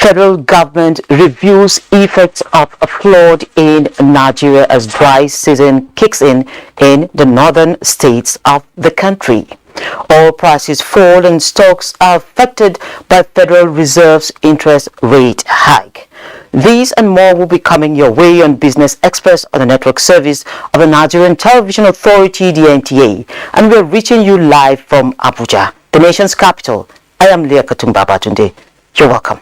Federal government reviews effects of a flood in Nigeria as dry season kicks in the northern states of the country. Oil prices fall and stocks are affected by Federal Reserve's interest rate hike. These and more will be coming your way on Business Express on the network service of the Nigerian Television Authority, the NTA, and we're reaching you live from Abuja, the nation's capital. I am Leah Katung Babatunde. You're welcome.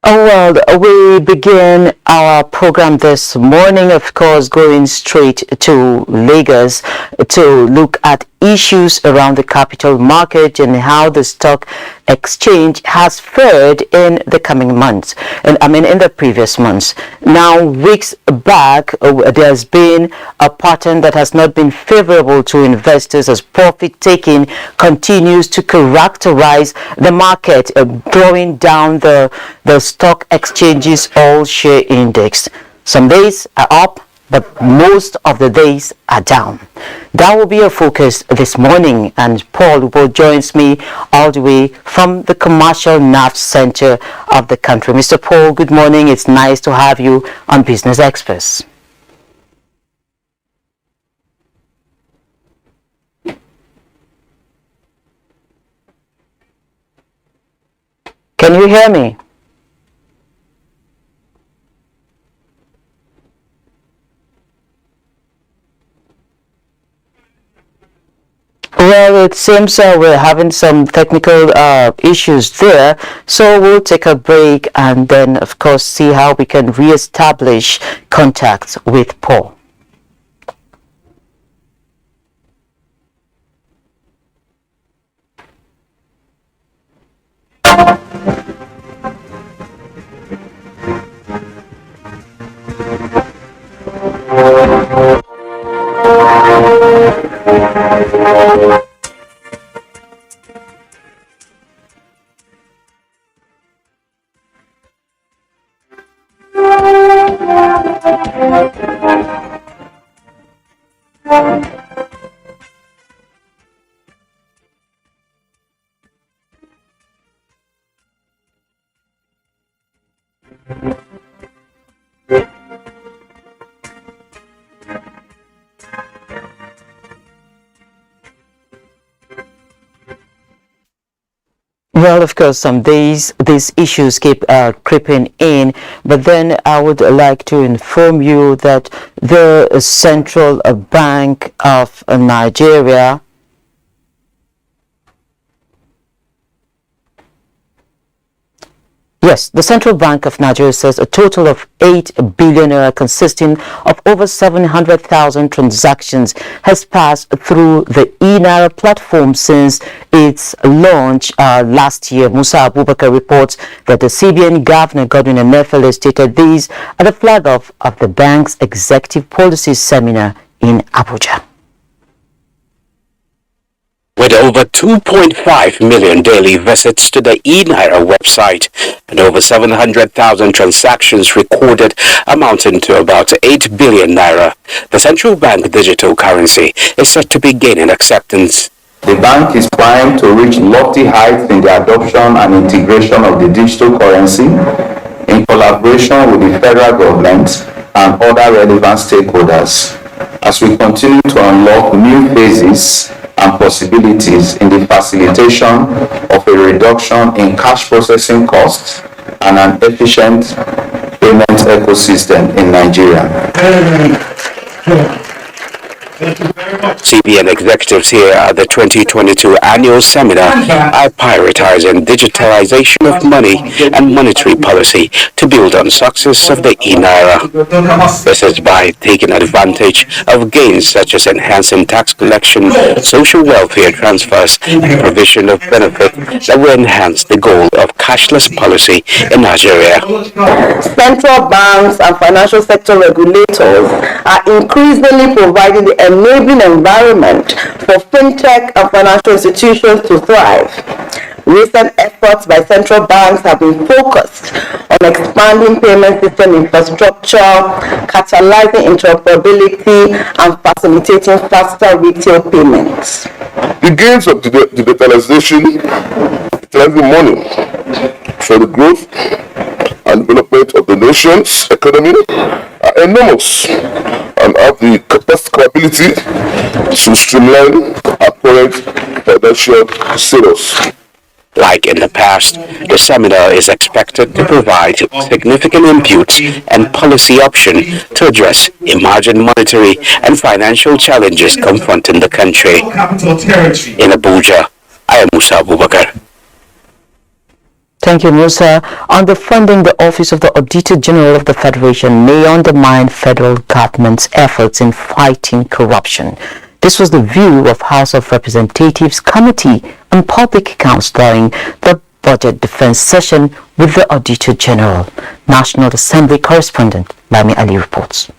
Oh, well, we begin our program this morning, of course, going straight to Lagos to look at issues around the capital market and how the stock exchange has fared in the coming months, and in the previous months. Now, weeks back, there's been a pattern that has not been favorable to investors as profit taking continues to characterize the market, drawing down the stock exchange's all share index. Some days are up, but most of the days are down. That will be a focus this morning, and Paul joins me all the way from the commercial nerve center of the country. Mr. Paul, good morning. It's nice to have you on Business Express. Can you hear me? Well, it seems we're having some technical issues there, so we'll take a break and then, of course, see how we can re-establish contact with Paul. Well, of course, some days these issues keep creeping in, but then I would like to inform you that the Central Bank of Nigeria Yes, the Central Bank of Nigeria says a total of 8 billion naira consisting of over 700,000 transactions has passed through the e-Naira platform since its launch last year. Musa Abubakar reports that the CBN Governor Godwin Emefiele stated these at the flag-off of the bank's executive policy seminar in Abuja. With over 2.5 million daily visits to the e-Naira website and over 700,000 transactions recorded amounting to about 8 billion naira, the central bank digital currency is set to be gaining acceptance. The bank is primed to reach lofty heights in the adoption and integration of the digital currency in collaboration with the federal government and other relevant stakeholders as we continue to unlock new phases and possibilities in the facilitation of a reduction in cash processing costs and an efficient payment ecosystem in Nigeria. Thank you very much. CBN executives here at the 2022 annual seminar are prioritizing digitalization of money and monetary policy to build on success of the e-Naira. This is by taking advantage of gains such as enhancing tax collection, social welfare transfers, and provision of benefits that will enhance the goal of cashless policy in Nigeria. Central banks and financial sector regulators are increasingly providing the enabling environment for fintech and financial institutions to thrive. Recent efforts by central banks have been focused on expanding payment system infrastructure, catalyzing interoperability, and facilitating faster retail payments. The gains of digitalizing money for the growth and development of the nation's economy are enormous and have the capability to streamline our current financial status. Like in the past, the seminar is expected to provide significant inputs and policy options to address emerging monetary and financial challenges confronting the country. In Abuja, I am Musa Abubakar. Thank you, Musa. Underfunding the Office of the Auditor General of the Federation may undermine federal government's efforts in fighting corruption. This was the view of House of Representatives Committee on Public Accounts during the Budget Defense session with the Auditor General. National Assembly correspondent Lami Ali reports.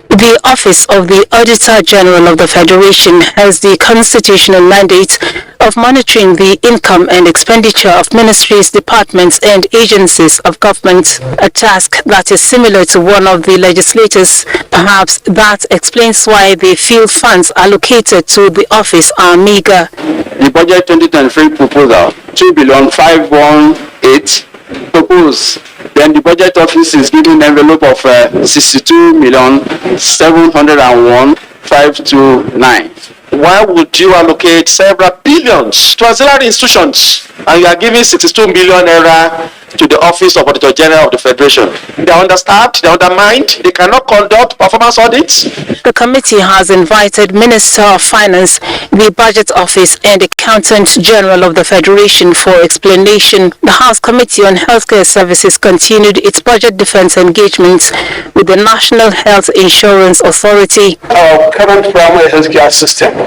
The Office of the Auditor General of the Federation has the constitutional mandate of monitoring the income and expenditure of ministries, departments and agencies of government, a task that is similar to one of the legislators. Perhaps that explains why they feel funds allocated to the office are meager. The budget 2023 proposal, 2,518 proposed. Then the budget office is giving an envelope of 62,701,529. Why would you allocate several billions to auxiliary institutions and you are giving 62 million naira to the Office of Auditor General of the Federation? They are understaffed, they are undermined, they cannot conduct performance audits. The committee has invited Minister of Finance, the Budget Office and Accountant General of the Federation for explanation. The House Committee on Healthcare Services continued its budget defense engagements with the National Health Insurance Authority. Our current primary healthcare system,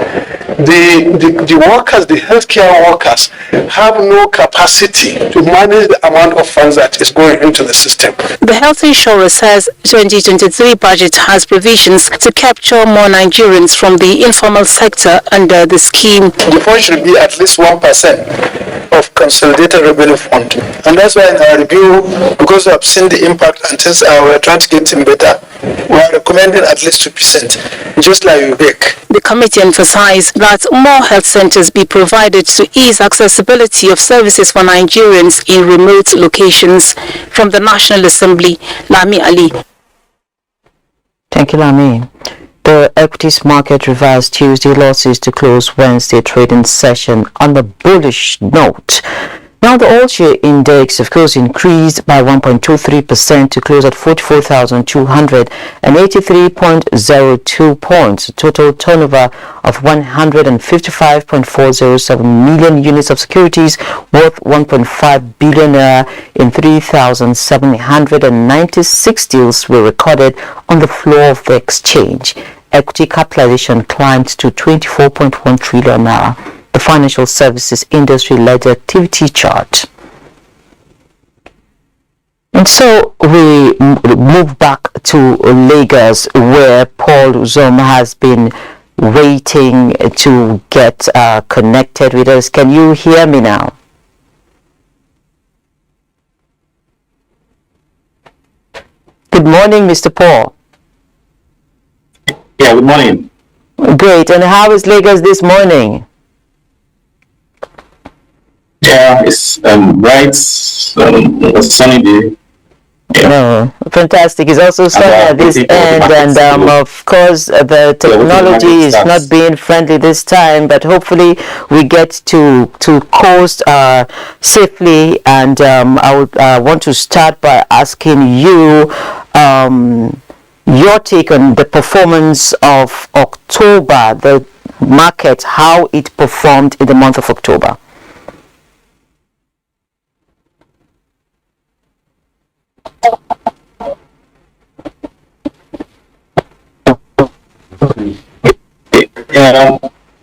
the workers, the healthcare workers, have no capacity to manage the amount of funds that is going into the system. The health insurer says 2023 budget has provisions to capture more Nigerians from the informal sector under the scheme. The fund should be at least 1% of consolidated revenue fund, and that's why in our review, because we have seen the impact and since we're trying to get them better, we are recommending at least 2%, just like you make. The committee emphasized that more health centers be provided to ease accessibility of services for Nigerians in remote locations. From the National Assembly, Lami Ali. Thank you, Lami. The equities market reversed Tuesday losses to close Wednesday trading session on a bullish note. Now the all-share index, of course, increased by 1.23% to close at 44,283.02 points. A total turnover of 155.407 million units of securities worth 1.5 billion in 3,796 deals were recorded on the floor of the exchange. Equity capitalization climbed to 24.1 trillion naira. The financial services industry led the activity chart. And so we move back to Lagos, where Paul Uzom has been waiting to get connected with us. Can you hear me now? Good morning, Mr. Paul. Yeah, good morning. Great. And how is Lagos this morning? Yeah, it's bright, it's a sunny day. Yeah. No, fantastic. It's also sunny at this end, and of course the technology is not being friendly this time, but hopefully we get to coast safely. And I would want to start by asking you, your take on the performance of October, the market, how it performed in the month of October.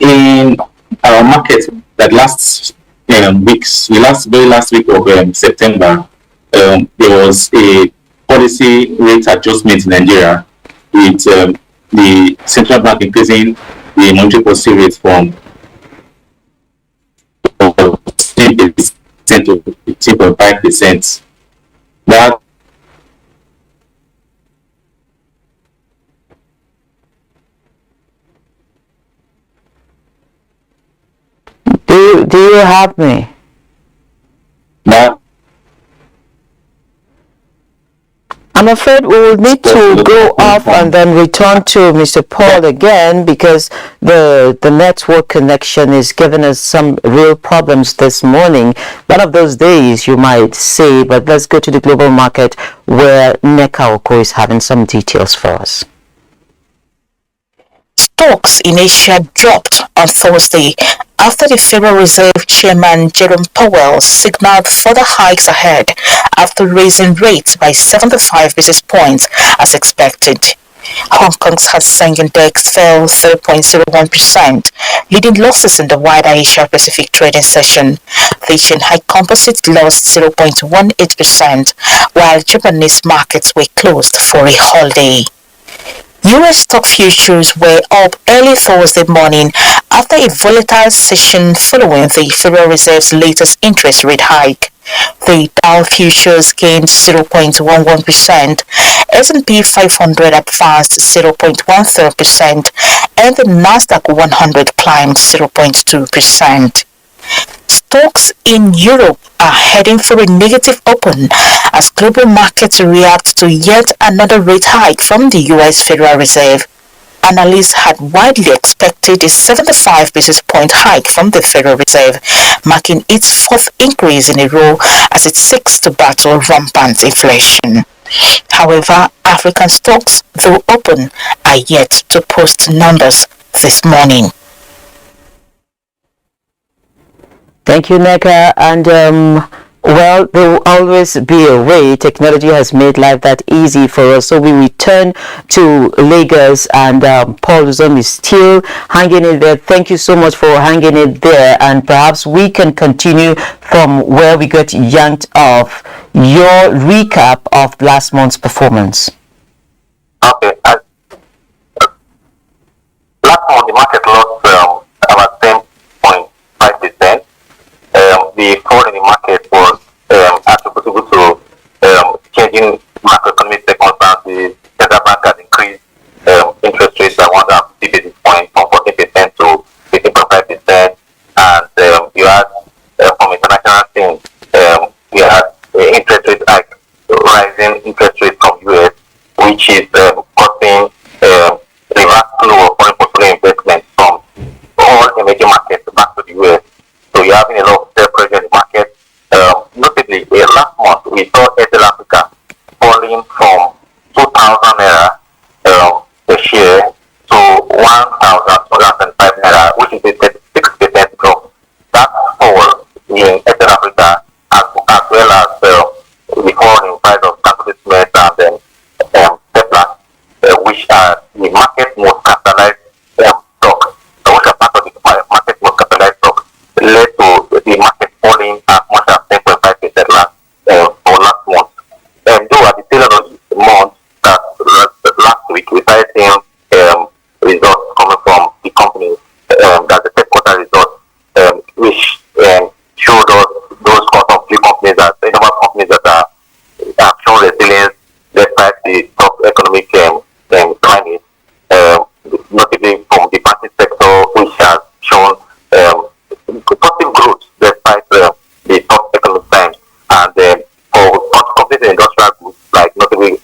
In our market that last weeks, very last week of September, there was a policy rate adjustment in Nigeria with the central bank increasing the monetary policy rate from 10% to 15.5%. That Do you have me? that I'm afraid we will need to go off and then return to Mr. Paul again, because the network connection is giving us some real problems this morning. One of those days, you might say, but let's go to the global market where Neka Oko is having some details for us. Stocks in Asia dropped on Thursday after the Federal Reserve Chairman Jerome Powell signaled further hikes ahead after raising rates by 75 basis points as expected. Hong Kong's Hang Seng Index fell 0.01%, leading losses in the wider Asia-Pacific trading session. The Shanghai Composite lost 0.18%, while Japanese markets were closed for a holiday. U.S. stock futures were up early Thursday morning after a volatile session following the Federal Reserve's latest interest rate hike. The Dow futures gained 0.11%, S&P 500 advanced 0.13%, and the Nasdaq 100 climbed 0.2%. Stocks in Europe are heading for a negative open as global markets react to yet another rate hike from the U.S. Federal Reserve. Analysts had widely expected a 75 basis point hike from the Federal Reserve, marking its fourth increase in a row as it seeks to battle rampant inflation. However, African stocks, though open, are yet to post numbers this morning. Thank you, Neka. And well, there will always be a way. Technology has made life that easy for us. So we return to Lagos, and Paul Uzom is still hanging in there. Thank you so much for hanging it there. And perhaps we can continue from where we got yanked off. Your recap of last month's performance. Okay. Last month, the market lost about 10.5%. The fall in the market was attributable to changing macroeconomic circumstances. The Central Bank has increased interest rates by 150 basis points from 14% to 15.5%. And you had, from international things, you had interest rate hike, rising interest rates from US, which is causing reverse flow of foreign portfolio investment from all emerging markets back to the US. So you're having a lot of sell pressure in the market. Notably, last month we saw Airtel Africa falling from 2,000 naira per share to 1,205 naira, which is a 36% drop. That fall in Airtel Africa, as well as the fall in price of Capital and then Tesla, which are the market most capitalized stock, which are part of the market most capitalized stock, led to the market falling as much as 10.5% for last month. And though at the tail end of the month, that last week, we started seeing results coming from the company, that's the third quarter results, which showed us those few companies, that the number of companies that have shown resilience despite the tough economic climate, notably from the banking sector, which has shown positive growth despite the tough economic times. And for companies in industrial goods, like notably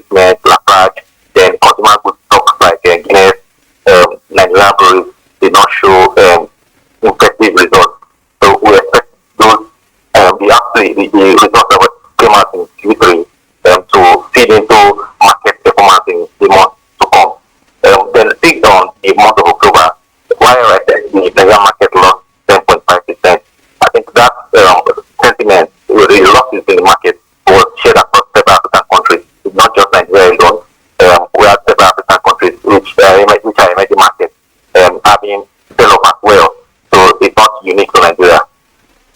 Cement, Lafarge, then consumer goods stocks like Guinness, Nigerian breweries did not show impressive results. So we expect those the results that came out in Q3 to feed into market performance in month of October, while the Nigerian market lost 10.5%. I think that sentiment, the losses in the market, was shared across several African countries. It's not just Nigeria alone. We have several African countries which are emerging markets having sell-off as well. So it's not unique to Nigeria.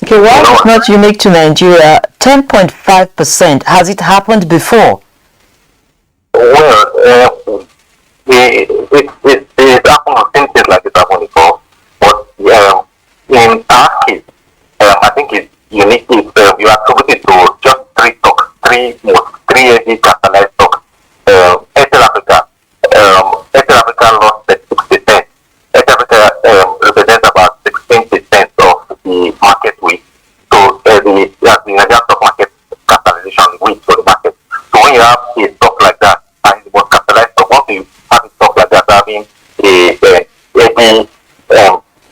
Okay, while it's not unique to Nigeria, 10.5%, has it happened before? Well, it happened, same things like it happened before. But in our case, I think it's unique. You attribute it to just three heavy capitalized stocks. Airtel Africa lost 6%. Airtel Africa represents about 16% of the market weight. So the Nigerian stock market capitalization weight for the market. So when you have a stock like that, and it was capitalized stock, once you have a stock like that having a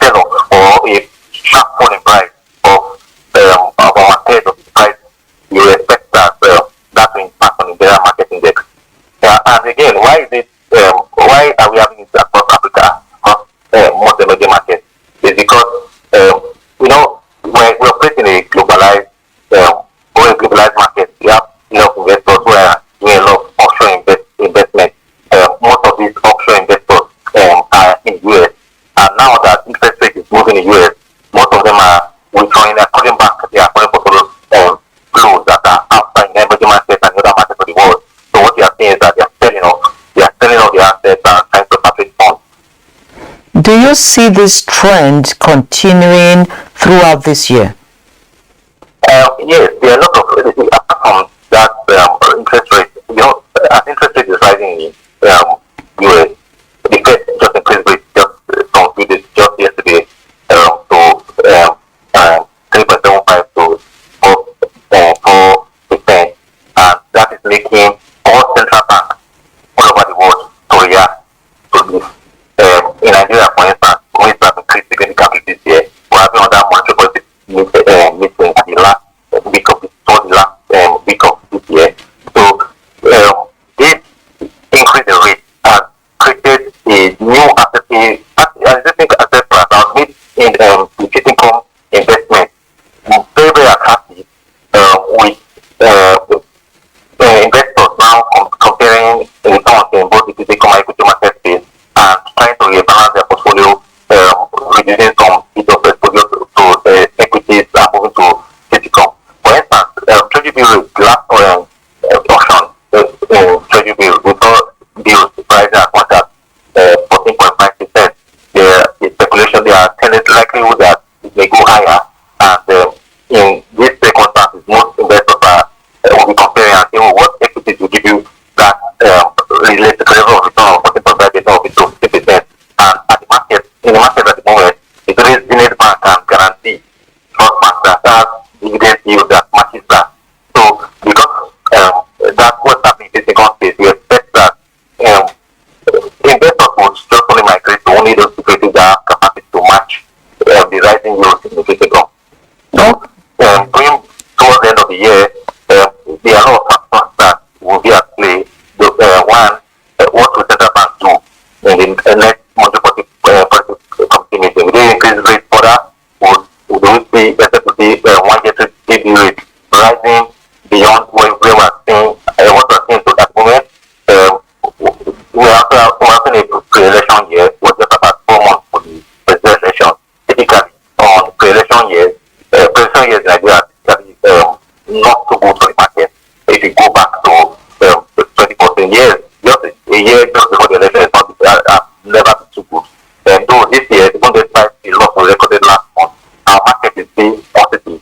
sell-off or a sharp fall in price of about a third of the price, you expect that that will impact on the market index. And again, why are we having it across Africa, not most emerging markets? Is because we're operating a globalized market. We have enough investors who are doing a lot of offshore investment. Most of these offshore investors are in the US, and now that interest rate is moving in the US, most of them are withdrawing, they're calling back their foreign portfolio flows that are outside in emerging markets and other markets of the world. So what you are seeing is that they are selling off their assets and trying to repatriate funds. Do you see this trend continuing throughout this year? Yes, there are a lot of apart from that interest rate. As interest rate is rising in US, the Fed just increased rates just yesterday to 3.75 to 4%, and that is making all central banks all over the world to react to this. In Nigeria, for instance, we have increased significantly this year. We're having another monetary policy meeting at the last week of this year. So this increase in rate has created a new existing asset class that made the fixed income investment very, very attractive with investors now comparing returns in both the fixed income and equity market space and trying to rebalance their portfolio, reducing some bit of exposure to equities and moving to fixed income. For instance, Treasury bill, the last auction Treasury bill, we saw bills rising as much as 14.5%. The speculation, there are likelihood that it may go higher, and in these circumstances, most investors will be comparing and saying, what equities will give you that related level of return of 14.5% of it to 50%. And in the market at the moment, it's only Zenith Bank and Guarantee Trust Bank that has dividend yield that matches that. So because that's what's happening in the second space, we expect that investors will just only migrate to only those securities that have capacity to match the rising yields in the fixed income. So going towards the end of the year, there are a lot of factors that will be at play. One, what will central banks do in the next monetary policy meeting? Will they increase rates further? Would we see 1 year TD rate rising beyond where we are seeing? What we are seeing at the moment, we are having a pre-election year. We're just about 4 months for the presidential election. Typically, on pre-election years in Nigeria are not so good for the market. If you go back to 2014 years, just a year just before the election, have never been too good. Though this year, even despite the loss we recorded last month, our market is still positive.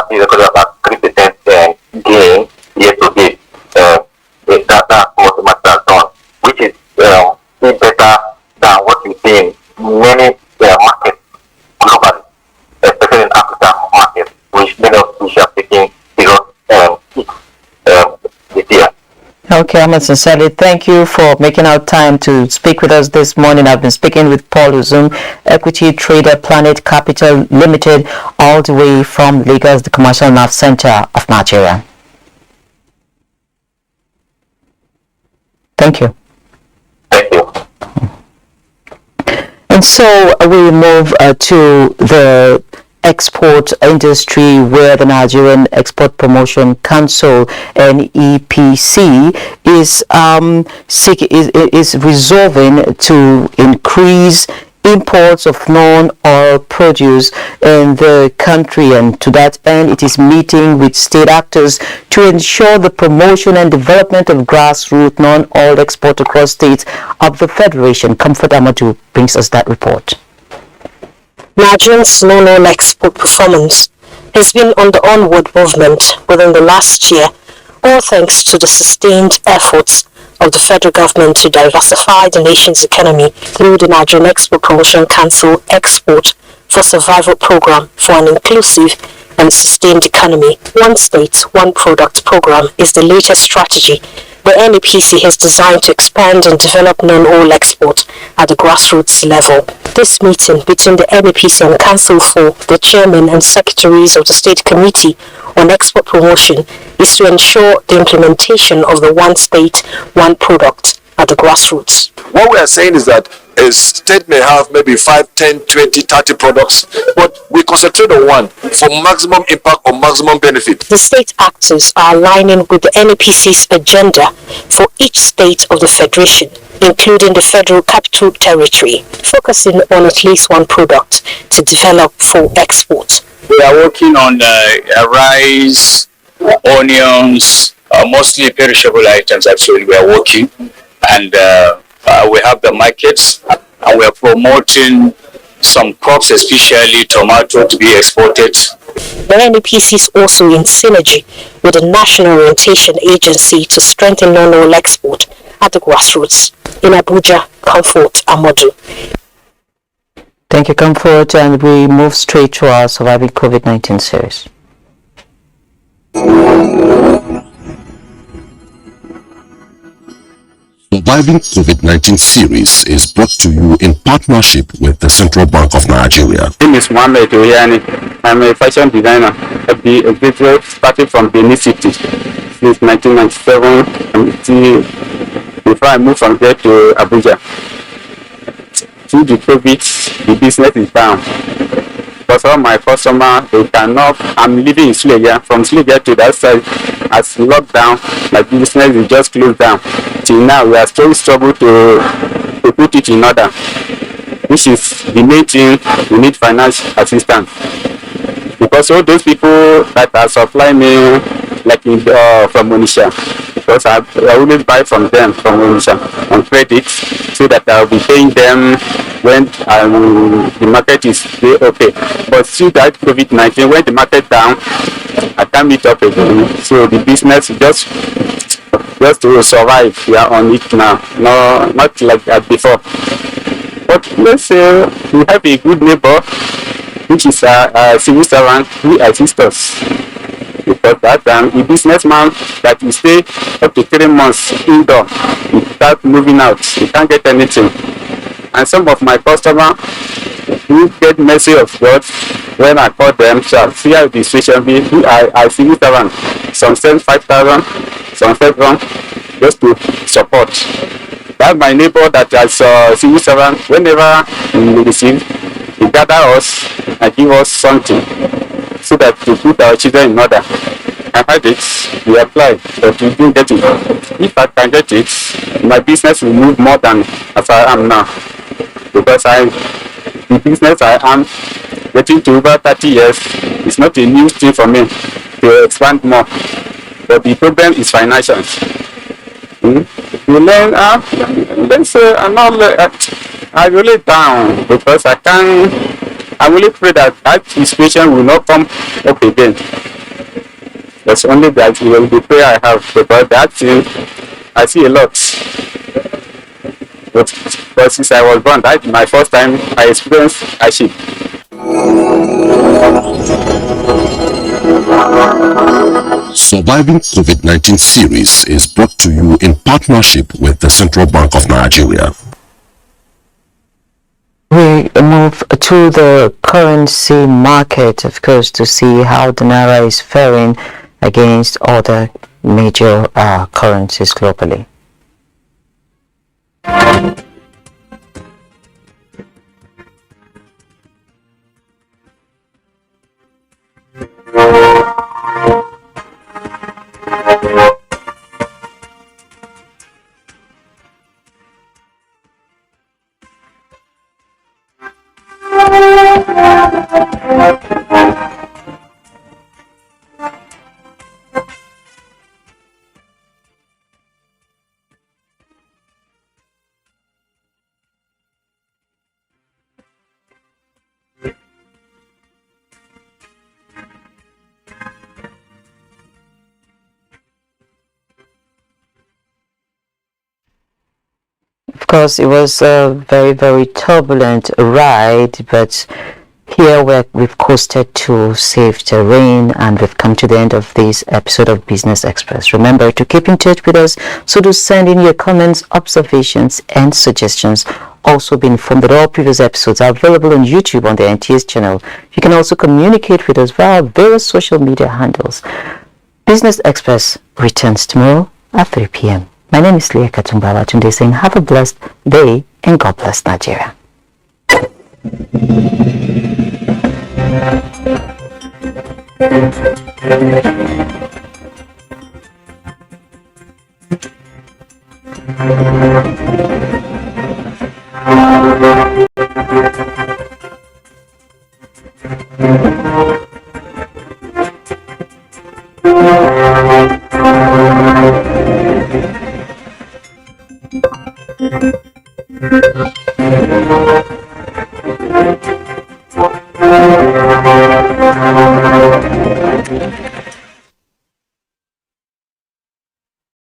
We recorded about 3% gain year to date. That's what the market has done, which is still better than what you see in many markets globally, especially in African markets, which many of which are taking serious this year. Okay, Ahmed Sincerely, thank you for making out time to speak with us this morning. I've been speaking with Paul Uzum, equity trader, Planet Capital Limited, all the way from Lagos, the commercial nerve center of Nigeria. Thank you. Thank you. And so we move to the export industry, where the Nigerian Export Promotion Council (NEPC) is resolving to increase imports of non-oil produce in the country, and to that end it is meeting with state actors to ensure the promotion and development of grassroots non-oil export across states of the Federation. Comfort Amadou brings us that report. Nigerian's non-oil export performance has been on the onward movement within the last year, all thanks to the sustained efforts of the federal government to diversify the nation's economy through the Nigerian Export Promotion Council Export for Survival program for an inclusive and sustained economy. One state, one product program is the latest strategy the NEPC has designed to expand and develop non-oil export at the grassroots level. This meeting between the NEPC and Council for the Chairman and Secretaries of the State Committee on Export Promotion is to ensure the implementation of the one state, one product at the grassroots. What we are saying is that a state may have maybe 5, 10, 20, 30 products, but we concentrate on one for maximum impact or maximum benefit. The state actors are aligning with the NEPC's agenda for each state of the Federation, including the Federal Capital Territory, focusing on at least one product to develop for export. We are working on rice, onions, mostly perishable items. Actually, we are working, and we have the markets, and we are promoting some crops, especially tomato, to be exported. The NEPC is also in synergy with the National Orientation Agency to strengthen non-oil export at the grassroots. In Abuja, Comfort Amadou. Thank you, Comfort, and we move straight to our Surviving COVID-19 series. Surviving COVID-19 series is brought to you in partnership with the Central Bank of Nigeria. My name is Mohammed Oyani. I'm a fashion designer at the Abuja, started from Benin City since 1997. Before I moved from there to Abuja. Through the COVID, the business is down. Because all my customers, they cannot. I'm living in Leah. From Leah to that side, as lockdown, my business is just closed down. Till now, we are still struggling to put it in order, which is the main thing. We need financial assistance. Because all those people that are supplying me, like from Onisha, because I always buy from them from Onisha on credit, so that I'll be paying them when the market is okay. But see that COVID-19, when the market down, I can't meet up again. So the business just to survive, we are on it now. No, not like that before. But let's say we have a good neighbor, which is a civil servant who assists us. Because that time, a businessman that will stay up to 3 months indoor, without moving out, he can't get anything. And some of my customers who get mercy of God, when I call them, shall see how the situation be. Who I civil servant, some send 5,000, some 7,000, just to support. That my neighbor that is civil servant, whenever he receive, he gather us and give us something, so that to put our children in order. I had it, we applied, but we didn't get it. If I can get it, my business will move more than as I am now. Because the business I am getting to over 30 years, it's not a new thing for me to expand more. But the problem is financial. You learn, let's say, I'm really down because I really pray that situation will not come up again. That's only that will be prayer I have, because that thing I see a lot. But since I was born, that's my first time I experienced hardship. Surviving COVID-19 series is brought to you in partnership with the Central Bank of Nigeria. We move to the currency market, of course, to see how the Naira is faring against other major currencies globally. course, it was a very, very turbulent ride, but here we've coasted to safe terrain, and we've come to the end of this episode of Business Express. Remember to keep in touch with us, so do send in your comments, observations, and suggestions. Also be informed that all previous episodes are available on YouTube on the NTA's channel. You can also communicate with us via various social media handles. Business Express returns tomorrow at 3 p.m. My name is Leah Katung Babatunde, saying have a blessed day and God bless Nigeria.